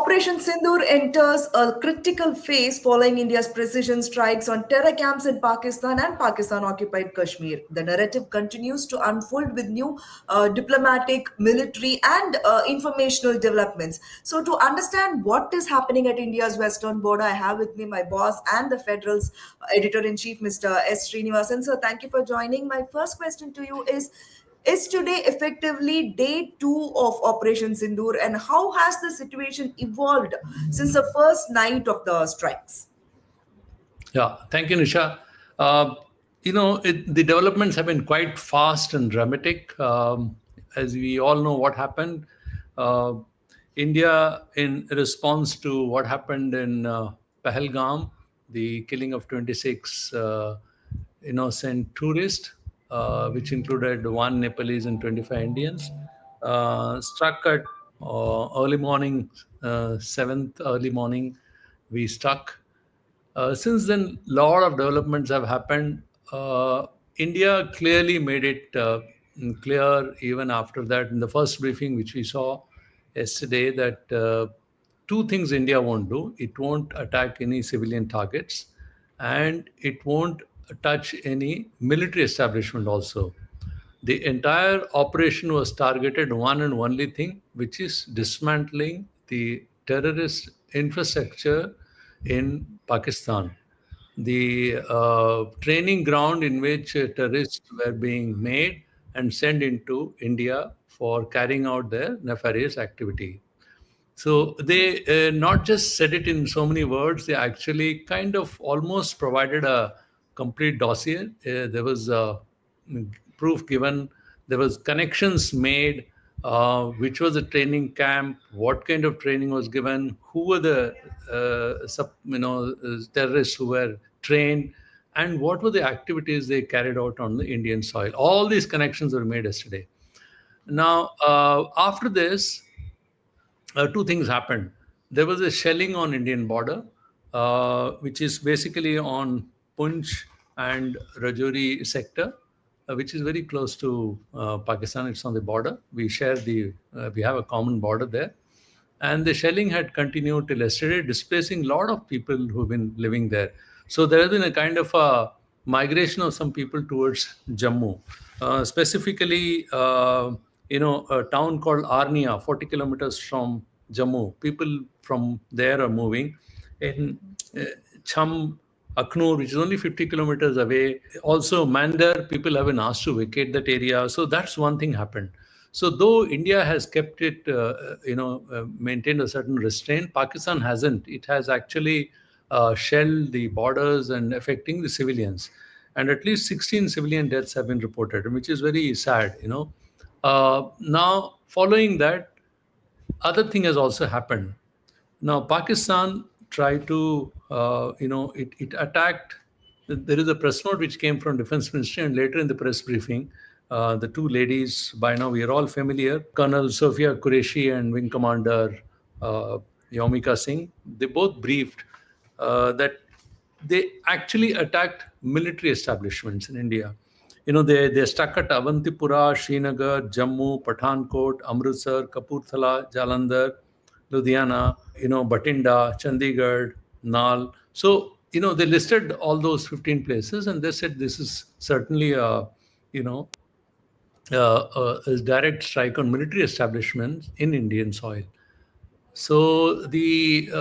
Operation Sindoor enters a critical phase following India's precision strikes on terror camps in Pakistan and Pakistan occupied Kashmir. The narrative continues to unfold with new diplomatic, military, and informational developments. So, to understand what is happening at India's western border, I have with me my boss and the Federal's editor in chief, Mr. S. Srinivasan. So, thank you for joining. My first question to you is today effectively day two of Operation Sindoor, and how has the situation evolved since the first night of the strikes? Yeah, thank you, Nisha. Uh, the developments have been quite fast and dramatic. As we all know, what happened, uh, India, in response to what happened in Pahalgam, the killing of 26 innocent tourists, which included one Nepalese and 25 Indians, struck at early morning, 7th early morning. We struck. Since then, a lot of developments have happened. India clearly made it clear, even after that, in the first briefing which we saw yesterday, that two things India won't do: it won't attack any civilian targets, and it won't touch any military establishment also. The entire operation was targeted one and only thing, which is dismantling the terrorist infrastructure in Pakistan. The training ground in which terrorists were being made and sent into India for carrying out their nefarious activity. So they not just said it in so many words, they actually kind of almost provided a complete dossier. There was proof given, there was connections made, which was the training camp, what kind of training was given, who were the terrorists who were trained, and what were the activities they carried out on the Indian soil. All these connections were made yesterday. Now, after this, two things happened. There was a shelling on Indian border, which is basically on Punch and Rajouri sector, which is very close to Pakistan. It's on the border. We have a common border there. And the shelling had continued till yesterday, displacing a lot of people who've been living there. So there has been a kind of a migration of some people towards Jammu, specifically, a town called Arnia, 40 kilometers from Jammu. People from there are moving. In Cham, Aknur, which is only 50 kilometers away. Also, Mandar, people have been asked to vacate that area. So that's one thing happened. So though India has kept it, maintained a certain restraint, Pakistan hasn't. It has actually shelled the borders and affecting the civilians. And at least 16 civilian deaths have been reported, which is very sad. Now, following that, other thing has also happened. Now, Pakistan tried to, it attacked. There is a press note which came from Defense Ministry, and later in the press briefing, the two ladies, by now we are all familiar, Colonel Sophia Qureshi and Wing Commander Yomika Singh, they both briefed that they actually attacked military establishments in India. They struck at Avantipura, Srinagar, Jammu, Pathankot, Amritsar, Kapurthala, Jalandhar, Ludhiana, Batinda, Chandigarh, Nal. So, they listed all those 15 places, and they said this is certainly a direct strike on military establishments in Indian soil. So the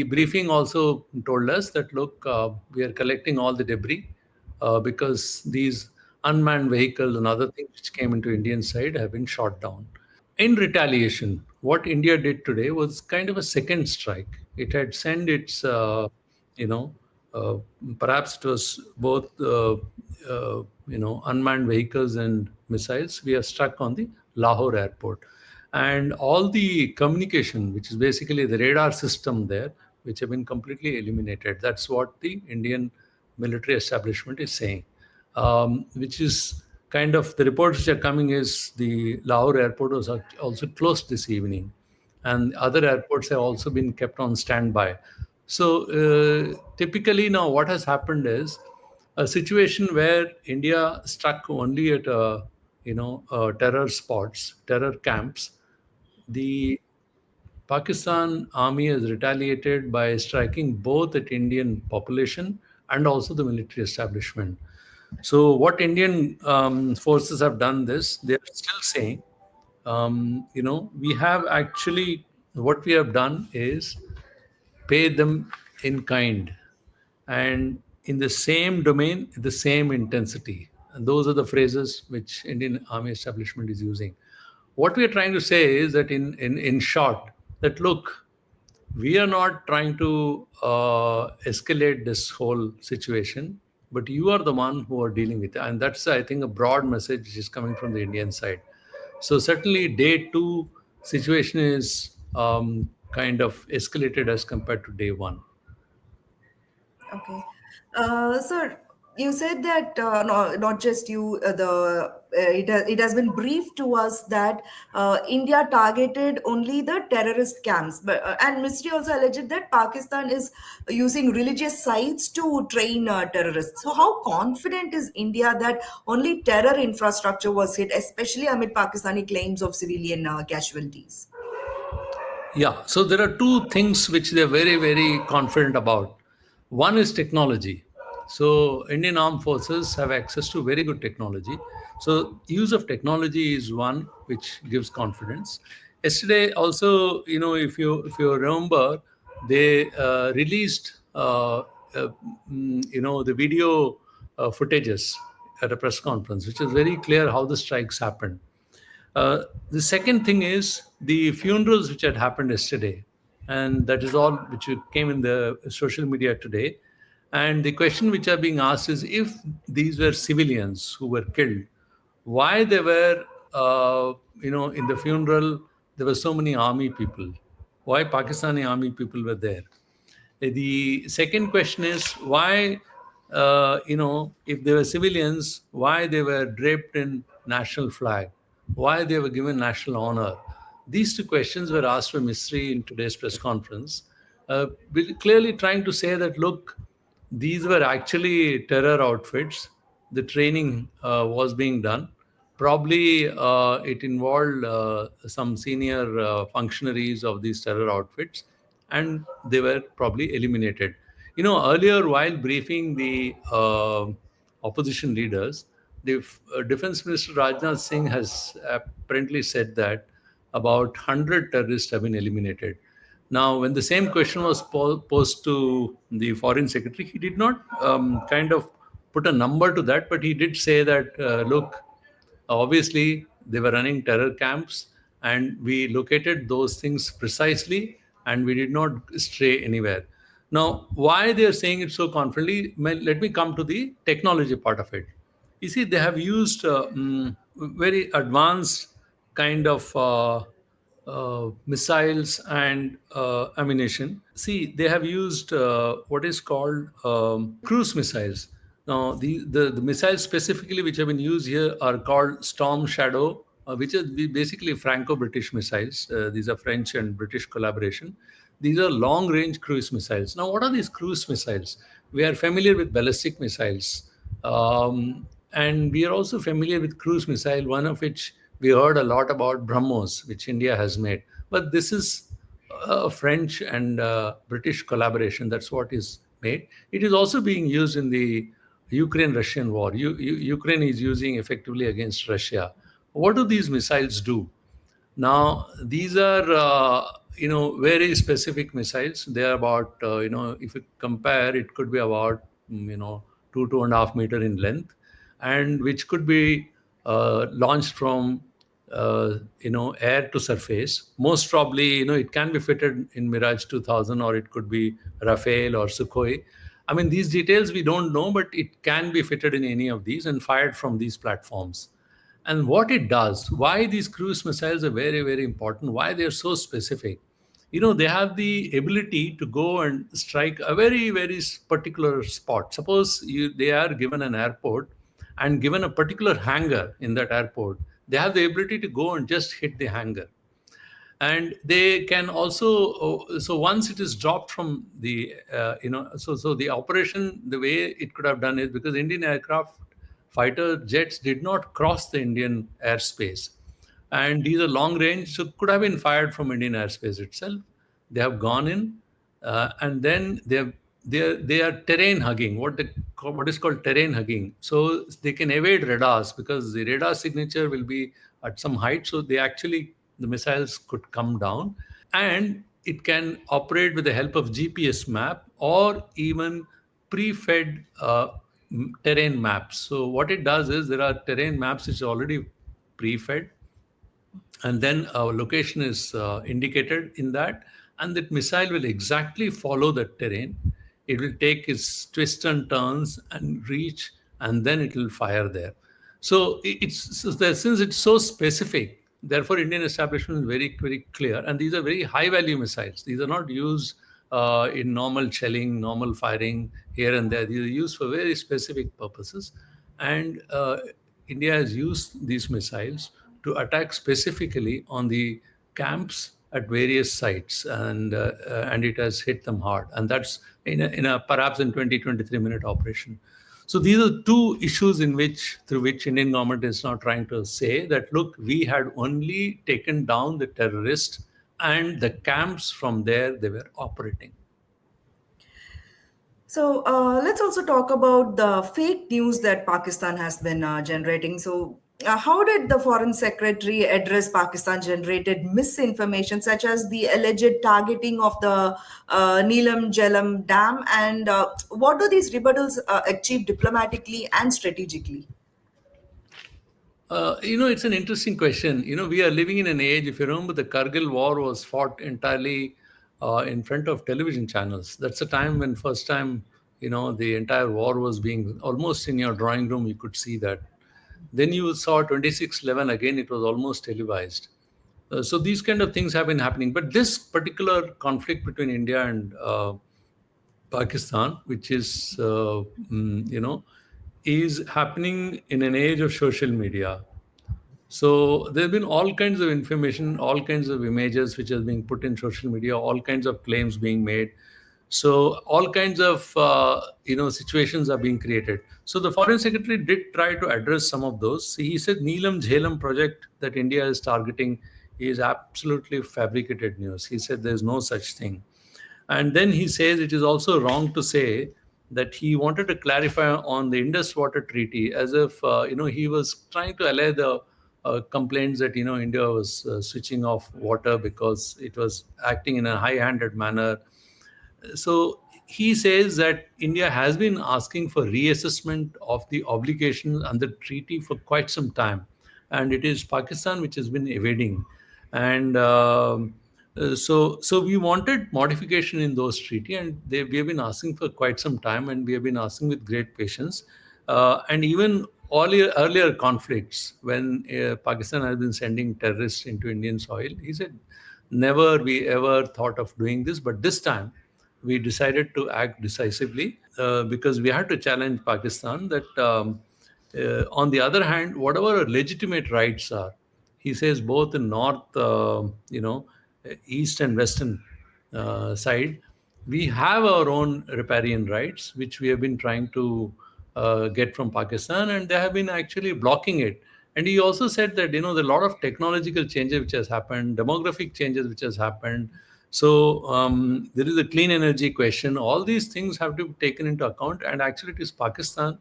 briefing also told us that, look, we are collecting all the debris because these unmanned vehicles and other things which came into Indian side have been shot down. In retaliation, what India did today was kind of a second strike. It had sent its, you know, uh, perhaps it was both, unmanned vehicles and missiles. We are struck on the Lahore airport. And all the communication, which is basically the radar system there, which have been completely eliminated. That's what the Indian military establishment is saying, which is kind of the reports which are coming is the Lahore airport was also closed this evening, and other airports have also been kept on standby. So typically now what has happened is a situation where India struck only at terror spots, terror camps. The Pakistan army has retaliated by striking both at Indian population and also the military establishment. So, what Indian forces have done this, they are still saying, we have actually, what we have done is pay them in kind and in the same domain, the same intensity. And those are the phrases which Indian army establishment is using. What we are trying to say is that, in short, that look, we are not trying to escalate this whole situation, but you are the one who are dealing with it. And that's, I think, a broad message which is coming from the Indian side. So certainly, day two situation is kind of escalated as compared to day one. Okay. Sir, you said that not just you, it has been briefed to us that India targeted only the terrorist camps, but and Ministry also alleged that Pakistan is using religious sites to train terrorists. So, how confident is India that only terror infrastructure was hit, especially amid Pakistani claims of civilian casualties? Yeah, so there are two things which they're very, very confident about. One is technology. So Indian armed forces have access to very good technology. So use of technology is one which gives confidence. Yesterday, also, if you remember, they released the video footages at a press conference, which is very clear how the strikes happened. The second thing is the funerals which had happened yesterday, and that is all which came in the social media today. And the question which are being asked is, if these were civilians who were killed, why they were, in the funeral, there were so many army people. Why Pakistani army people were there? The second question is why, if they were civilians, why they were draped in national flag, why they were given national honor. These two questions were asked by Misri in today's press conference, clearly trying to say that, look, these were actually terror outfits. The training was being done. Probably it involved some senior functionaries of these terror outfits, and they were probably eliminated. Earlier, while briefing the opposition leaders, the Defense Minister Rajnath Singh has apparently said that about 100 terrorists have been eliminated. Now, when the same question was posed to the Foreign Secretary, he did not kind of put a number to that, but he did say that, look, obviously, they were running terror camps, and we located those things precisely, and we did not stray anywhere. Now, why they are saying it so confidently? Let me come to the technology part of it. You see, they have used very advanced kind of missiles and ammunition. See, they have used what is called cruise missiles. Now, the missiles specifically which have been used here are called Storm Shadow, which is basically Franco-British missiles. These are French and British collaboration. These are long-range cruise missiles. Now, what are these cruise missiles? We are familiar with ballistic missiles, and we are also familiar with cruise missile, one of which we heard a lot about, BrahMos, which India has made. But this is a French and British collaboration. That's what is made. It is also being used in the Ukraine-Russian war. Ukraine is using effectively against Russia. What do these missiles do? Now, these are, very specific missiles. They are about, if you compare, it could be about, 2.5 meter in length, and which could be launched from, air to surface. Most probably, it can be fitted in Mirage 2000, or it could be Rafale or Sukhoi. I mean, these details we don't know, but it can be fitted in any of these and fired from these platforms. And what it does, why these cruise missiles are very, very important, why they're so specific. They have the ability to go and strike a very, very particular spot. Suppose they are given an airport and given a particular hangar in that airport, they have the ability to go and just hit the hangar. And they can also, so once it is dropped from the so the operation, the way it could have done is, because Indian aircraft fighter jets did not cross the Indian airspace. and these are long range, so could have been fired from Indian airspace itself. They have gone in, and then they are terrain hugging. What is called terrain hugging. So they can evade radars because the radar signature will be at some height. So the missiles could come down, and it can operate with the help of GPS map or even pre-fed terrain maps. So what it does is there are terrain maps which are already pre-fed, and then our location is indicated in that, and that missile will exactly follow that terrain. It will take its twists and turns and reach, and then it will fire there. So since it's so specific, therefore Indian establishment is very very clear, and these are very high value missiles. These are not used in normal shelling, normal firing here and there. These are used for very specific purposes, and India has used these missiles to attack specifically on the camps at various sites, and it has hit them hard. And that's in a perhaps in 20-23 minute operation. So these are two issues through which Indian government is now trying to say that look, we had only taken down the terrorists and the camps from there they were operating. So let's also talk about the fake news that Pakistan has been generating. So, how did the Foreign Secretary address Pakistan generated misinformation, such as the alleged targeting of the Neelam Jhelum Dam? And what do these rebuttals achieve diplomatically and strategically? It's an interesting question. We are living in an age, if you remember, the Kargil war was fought entirely in front of television channels. That's the time when first time, the entire war was being almost in your drawing room, you could see that. Then you saw 26/11 again, it was almost televised. So these kind of things have been happening. But this particular conflict between India and Pakistan, which is happening in an age of social media. So there have been all kinds of information, all kinds of images which are being put in social media, all kinds of claims being made. So all kinds of situations are being created. So the foreign secretary did try to address some of those. He said Neelam Jhelum project that India is targeting is absolutely fabricated news. He said there's no such thing. And then he says it is also wrong to say that he wanted to clarify on the Indus Water Treaty, as if he was trying to allay the complaints that India was switching off water because it was acting in a high-handed manner. So he says that India has been asking for reassessment of the obligations under the treaty for quite some time, and it is Pakistan which has been evading. And so we wanted modification in those treaty, and we have been asking for quite some time, and we have been asking with great patience. And even earlier conflicts, when Pakistan has been sending terrorists into Indian soil, he said, never we ever thought of doing this, but this time we decided to act decisively because we had to challenge Pakistan that, on the other hand, whatever our legitimate rights are, he says both in north, east and western side, we have our own riparian rights, which we have been trying to get from Pakistan, and they have been actually blocking it. And he also said that there are a lot of technological changes which has happened, demographic changes which has happened. So there is a clean energy question. All these things have to be taken into account, and actually it is Pakistan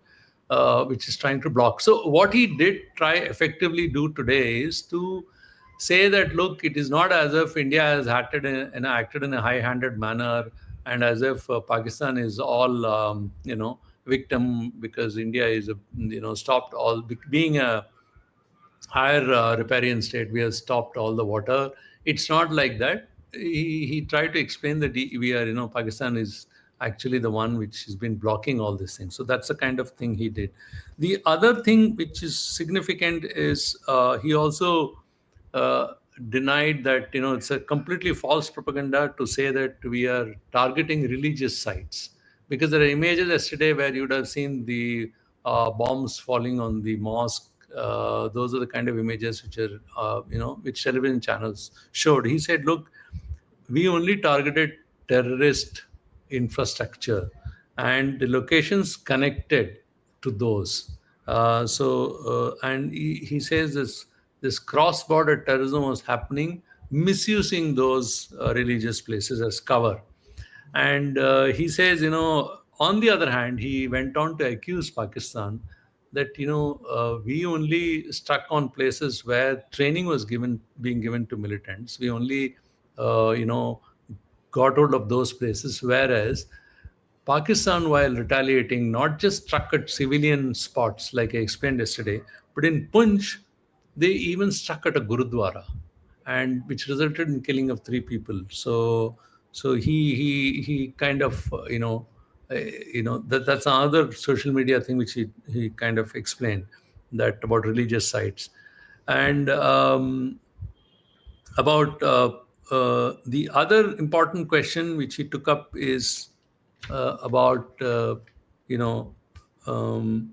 which is trying to block. So what he did try effectively do today is to say that look, it is not as if India has acted in a high-handed manner, and as if Pakistan is all victim because India is stopped all being a higher riparian state. We have stopped all the water. It's not like that. He tried to explain that we are, Pakistan is actually the one which has been blocking all these things. So that's the kind of thing he did. The other thing which is significant is he also uh, denied that it's a completely false propaganda to say that we are targeting religious sites, because there are images yesterday where you would have seen the bombs falling on the mosque. Those are the kind of images which are which television channels showed. He said, look, we only targeted terrorist infrastructure and the locations connected to those. And he says this this cross-border terrorism was happening, misusing those religious places as cover. And he says, on the other hand, he went on to accuse Pakistan that we only stuck on places where training was being given to militants. We only got hold of those places, whereas Pakistan, while retaliating, not just struck at civilian spots like I explained yesterday, but in Punch, they even struck at a gurudwara, and which resulted in killing of 3 people. So he kind of that's another social media thing which he kind of explained, that about religious sites. And about the other important question which he took up is about you know um,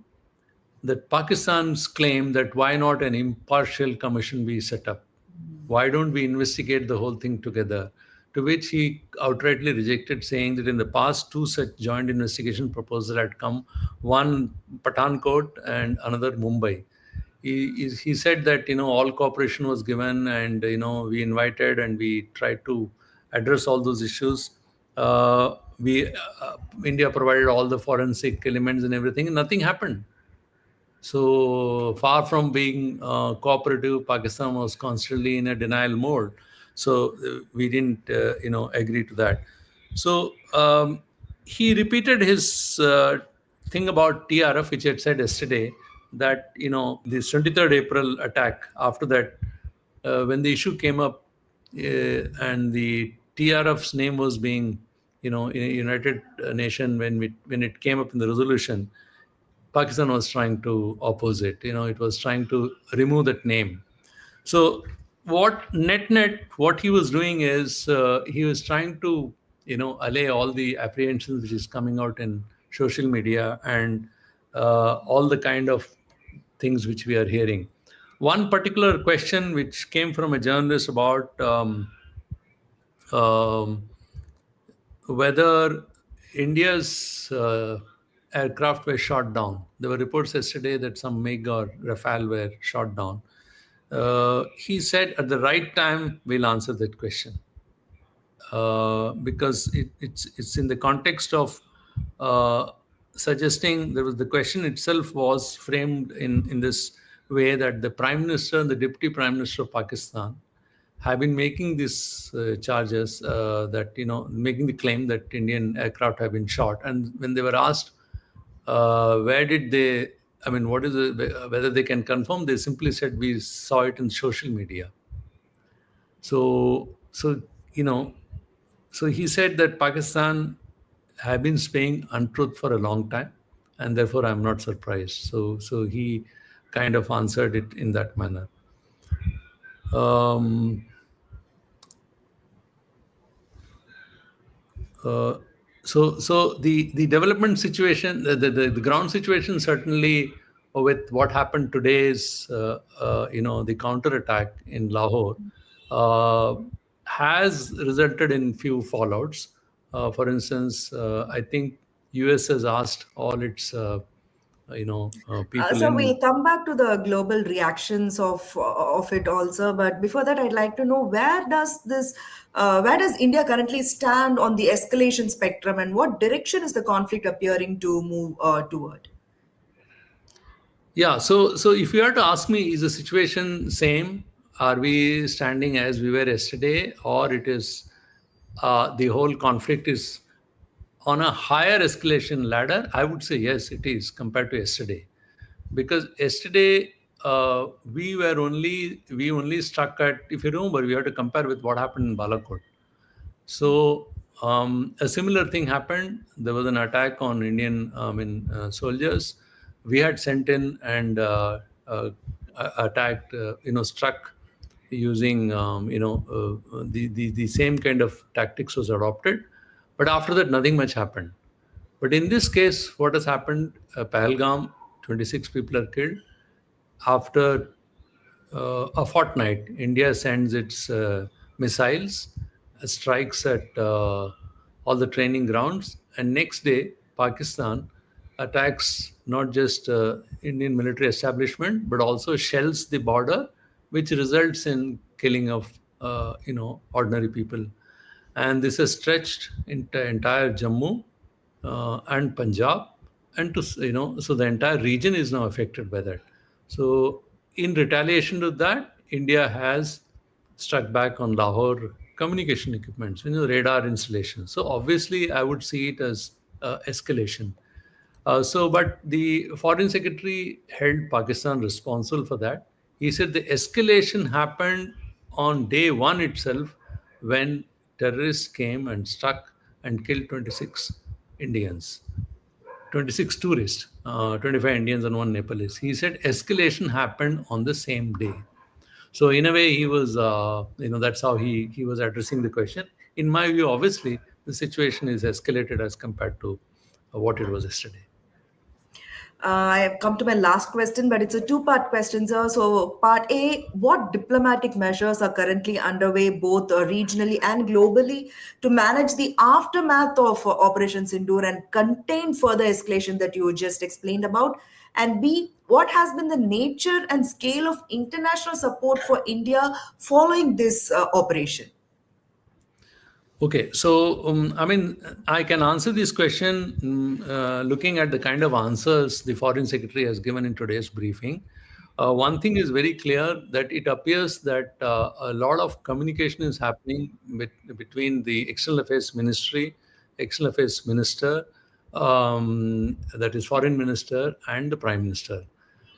that Pakistan's claim that why not an impartial commission be set up? Why don't we investigate the whole thing together? To which he outrightly rejected, saying that in the past, 2 such joint investigation proposals had come, one Pathankot and another Mumbai. He said that all cooperation was given, and we invited and we tried to address all those issues. We India provided all the forensic elements and everything, and nothing happened. So far from being cooperative, Pakistan was constantly in a denial mode. So we didn't, agree to that. So he repeated his thing about TRF, which I had said yesterday, that this 23rd April attack. After that, when the issue came up, and the TRF's name was being, in United Nation, when it came up in the resolution, Pakistan was trying to oppose it. It was trying to remove that name. So what he was doing is he was trying to allay all the apprehensions which is coming out in social media, and all the kind of things which we are hearing. One particular question which came from a journalist about um, whether India's aircraft were shot down. There were reports yesterday that some MiG or Rafale were shot down. He said at the right time we'll answer that question, because it's in the context of uh, suggesting there was the question itself was framed in this way, that the Prime Minister and the Deputy Prime Minister of Pakistan have been making these charges, that making the claim that Indian aircraft have been shot. And when they were asked where did they, I mean, what is whether they can confirm, they simply said we saw it in social media. So you know, so he said that Pakistan have been saying untruth for a long time, and therefore I'm not surprised. So he kind of answered it in that manner. Um, Uh, so the development situation, the ground situation, certainly with what happened today is the counter attack in Lahore uh, has resulted in few fallouts. For instance, I think US has asked all its people So in. we'll come back to the global reactions of it also, but before that, I'd like to know where does India currently stand on the escalation spectrum, and what direction is the conflict appearing to move toward? Yeah, so if you are to ask me, is the situation same? Are we standing as we were yesterday, or it is the whole conflict is on a higher escalation ladder? I would say yes, it is compared to yesterday, because yesterday we only stuck at, if you remember, we have to compare with what happened in Balakot. So a similar thing happened. There was an attack on Indian soldiers. We had sent in and attacked, struck using the same kind of tactics was adopted. But after that, nothing much happened. But in this case, what has happened? Pahalgam, 26 people are killed. After a fortnight, India sends its missiles, strikes at all the training grounds, and next day, Pakistan attacks not just Indian military establishment, but also shells the border which results in killing of ordinary people, and this has stretched into entire Jammu and Punjab, and to so the entire region is now affected by that. So in retaliation to that, India has struck back on Lahore communication equipments, radar installations. So obviously, I would see it as escalation. But the foreign secretary held Pakistan responsible for that. He said the escalation happened on day one itself when terrorists came and struck and killed 26 Indians, 26 tourists, 25 Indians and one Nepalese. He said escalation happened on the same day. So in a way, he was, that's how he was addressing the question. In my view, obviously, the situation is escalated as compared to what it was yesterday. I have come to my last question, but it's a two-part question, sir. So, part A, what diplomatic measures are currently underway, both regionally and globally, to manage the aftermath of Operation Sindoor and contain further escalation that you just explained about? And B, what has been the nature and scale of international support for India following this operation? Okay, so I can answer this question looking at the kind of answers the foreign secretary has given in today's briefing. One thing is very clear that it appears that a lot of communication is happening between the External Affairs Ministry, External Affairs Minister, that is Foreign Minister, and the Prime Minister.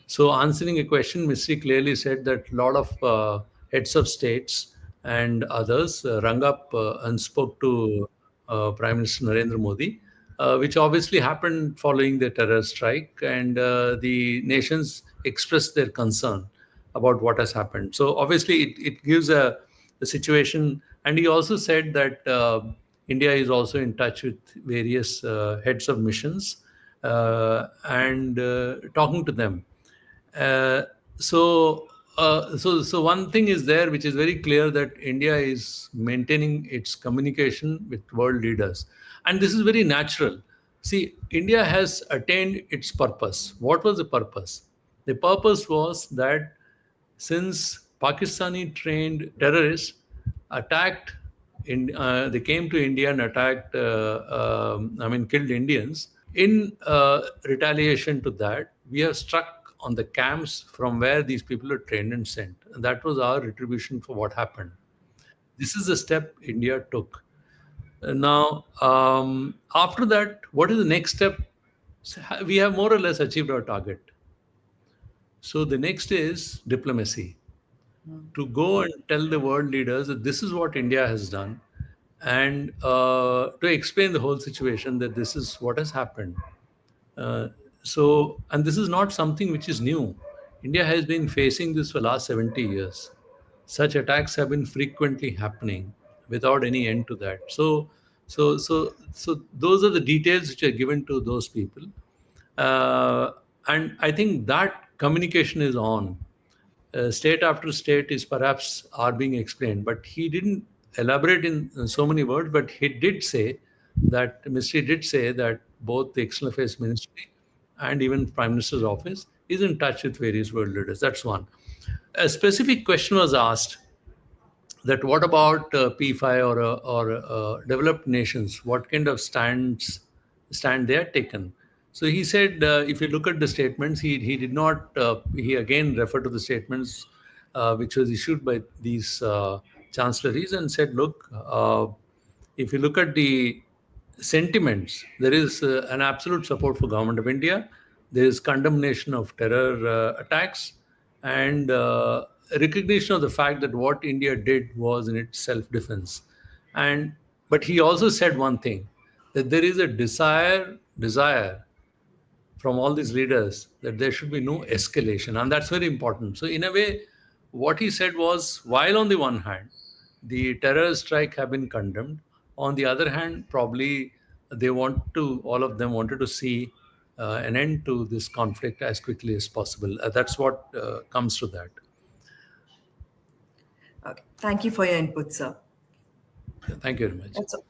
So, answering a question, Mistry clearly said that a lot of heads of states and others rung up and spoke to Prime Minister Narendra Modi, which obviously happened following the terror strike, and the nations expressed their concern about what has happened. So, obviously, it gives a situation. And he also said that India is also in touch with various heads of missions and talking to them. uh, so one thing is there which is very clear, that India is maintaining its communication with world leaders, and this is very natural. See, India has attained its purpose. What was the purpose? The purpose was that since Pakistani trained terrorists attacked they came to India and attacked, killed Indians. In retaliation to that, we have struck on the camps from where these people are trained and sent. And that was our retribution for what happened. This is the step India took. Now, after that, what is the next step? We have more or less achieved our target. So the next is diplomacy, to go and tell the world leaders that this is what India has done, and to explain the whole situation, that this is what has happened. And this is not something which is new. India has been facing this for last 70 years. Such attacks have been frequently happening without any end to that. So those are the details which are given to those people. Uh, and I think that communication is on. State after state is perhaps are being explained, but he didn't elaborate in so many words. But he did say that Ministry did say that both the External Affairs Ministry and even Prime Minister's office is in touch with various world leaders. That's one. A specific question was asked, that what about P5 or developed nations? What kind of stand they are taken? So he said, if you look at the statements, he did not. He again referred to the statements which was issued by these chancelleries and said, look, if you look at the sentiments, there is an absolute support for government of India. There is condemnation of terror attacks, and recognition of the fact that what India did was in its self-defense. And but he also said one thing, that there is a desire from all these leaders that there should be no escalation, and that's very important. So in a way, what he said was, while on the one hand the terror strike have been condemned, on the other hand, probably they want to all of them wanted to see an end to this conflict as quickly as possible. That's what comes to that. Okay. Thank you for your input, sir. Thank you very much. That's all.